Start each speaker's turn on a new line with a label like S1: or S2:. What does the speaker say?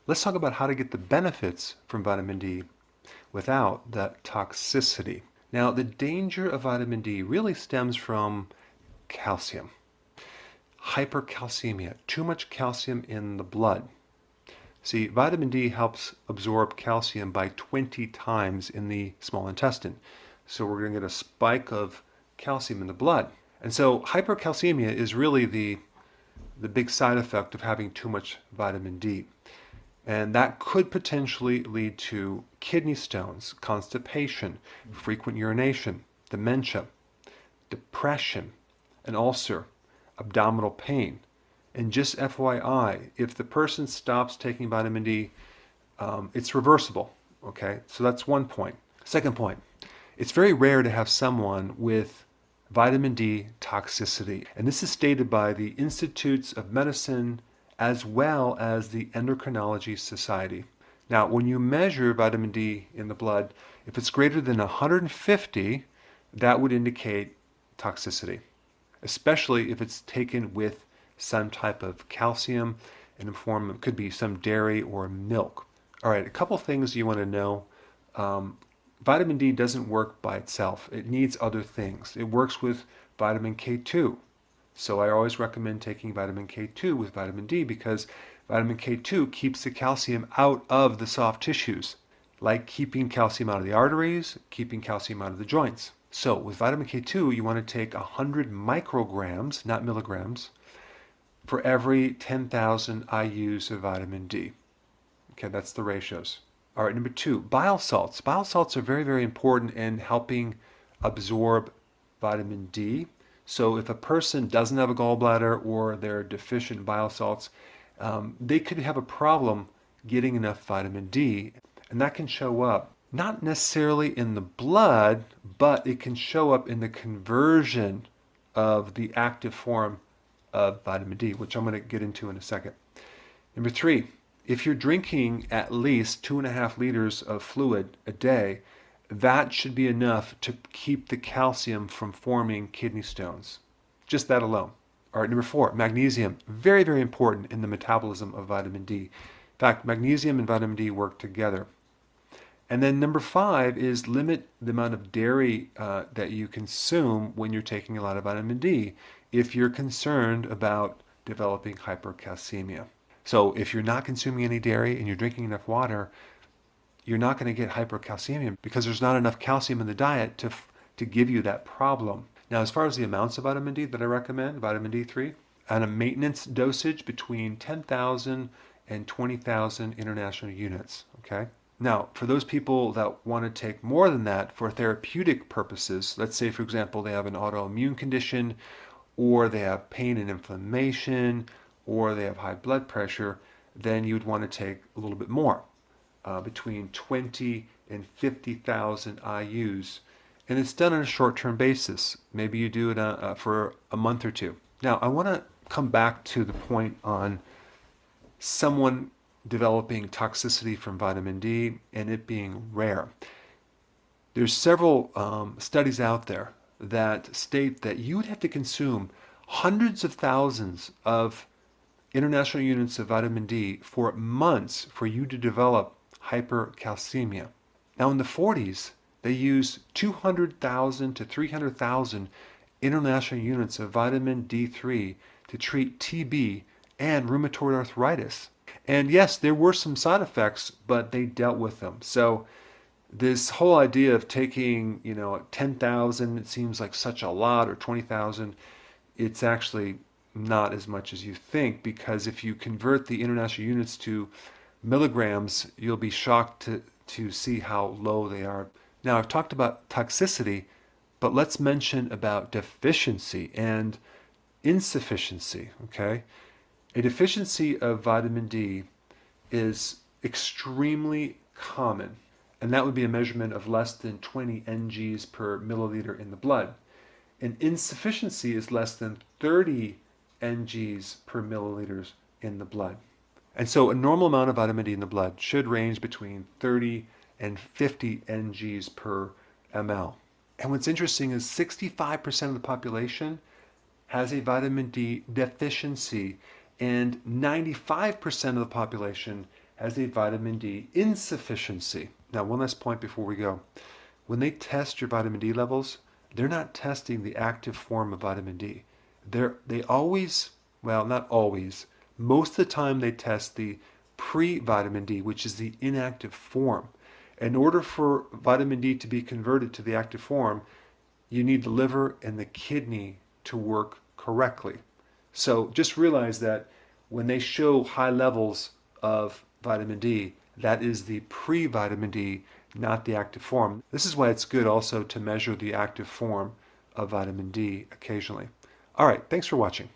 S1: let's talk about how to get the benefits from vitamin D without that toxicity. Now, the danger of vitamin D really stems from calcium. Hypercalcemia, too much calcium in the blood. See, vitamin D helps absorb calcium by 20 times in the small intestine. So we're going to get a spike of calcium in the blood. And so hypercalcemia is really the big side effect of having too much vitamin D. And that could potentially lead to kidney stones, constipation, frequent urination, dementia, depression, an ulcer, abdominal pain. And just FYI, if the person stops taking vitamin D, it's reversible. Okay, so that's one point. Second point, it's very rare to have someone with vitamin D toxicity. And this is stated by the Institutes of Medicine as well as the Endocrinology Society. Now, when you measure vitamin D in the blood, if it's greater than 150, that would indicate toxicity, especially if it's taken with some type of calcium in the form of, could be some dairy or milk. All right, a couple things you want to know. Vitamin D doesn't work by itself. It needs other things. It works with vitamin K2. So I always recommend taking vitamin K2 with vitamin D because vitamin K2 keeps the calcium out of the soft tissues, like keeping calcium out of the arteries, keeping calcium out of the joints. So with vitamin K2, you want to take 100 micrograms, not milligrams, for every 10,000 IUs of vitamin D. Okay, that's the ratios. All right, number two, bile salts. Bile salts are very, very important in helping absorb vitamin D. So if a person doesn't have a gallbladder or they're deficient in bile salts, they could have a problem getting enough vitamin D. And that can show up not necessarily in the blood, but it can show up in the conversion of the active form of vitamin D, which I'm going to get into in a second. Number three, if you're drinking at least 2.5 liters of fluid a day, that should be enough to keep the calcium from forming kidney stones. Just that alone. All right, number four, magnesium. Very, very important in the metabolism of vitamin D. In fact, magnesium and vitamin D work together. And then number five is limit the amount of dairy that you consume when you're taking a lot of vitamin D if you're concerned about developing hypercalcemia. So if you're not consuming any dairy and you're drinking enough water, you're not going to get hypercalcemia because there's not enough calcium in the diet to give you that problem. Now, as far as the amounts of vitamin D that I recommend, vitamin D3, at a maintenance dosage between 10,000 and 20,000 international units, okay? Now, for those people that want to take more than that for therapeutic purposes, let's say, for example, they have an autoimmune condition, or they have pain and inflammation, or they have high blood pressure, then you'd want to take a little bit more. Between 20 and 50,000 IUs. And it's done on a short-term basis. Maybe you do it for a month or two. Now, I want to come back to the point on someone developing toxicity from vitamin D and it being rare. There's several studies out there that state that you would have to consume hundreds of thousands of international units of vitamin D for months for you to develop hypercalcemia. Now in the 40s, they used 200,000 to 300,000 international units of vitamin D3 to treat TB and rheumatoid arthritis. And yes, there were some side effects, but they dealt with them. So this whole idea of taking, 10,000, it seems like such a lot, or 20,000, it's actually not as much as you think, because if you convert the international units to milligrams, you'll be shocked to see how low they are. Now, I've talked about toxicity, but let's mention about deficiency and insufficiency, okay? A deficiency of vitamin D is extremely common, and that would be a measurement of less than 20 NGs per milliliter in the blood. An insufficiency is less than 30 NGs per milliliters in the blood. And so a normal amount of vitamin D in the blood should range between 30 and 50 NGs per ml. And what's interesting is 65% of the population has a vitamin D deficiency, and 95% of the population has a vitamin D insufficiency. Now, one last point before we go. When they test your vitamin D levels, they're not testing the active form of vitamin D. They always, well, not always, most of the time they test the pre-vitamin D, which is the inactive form. In order for vitamin D to be converted to the active form, you need the liver and the kidney to work correctly. So just realize that when they show high levels of vitamin D, that is the pre-vitamin D, not the active form. This is why it's good also to measure the active form of vitamin D occasionally. All right, thanks for watching.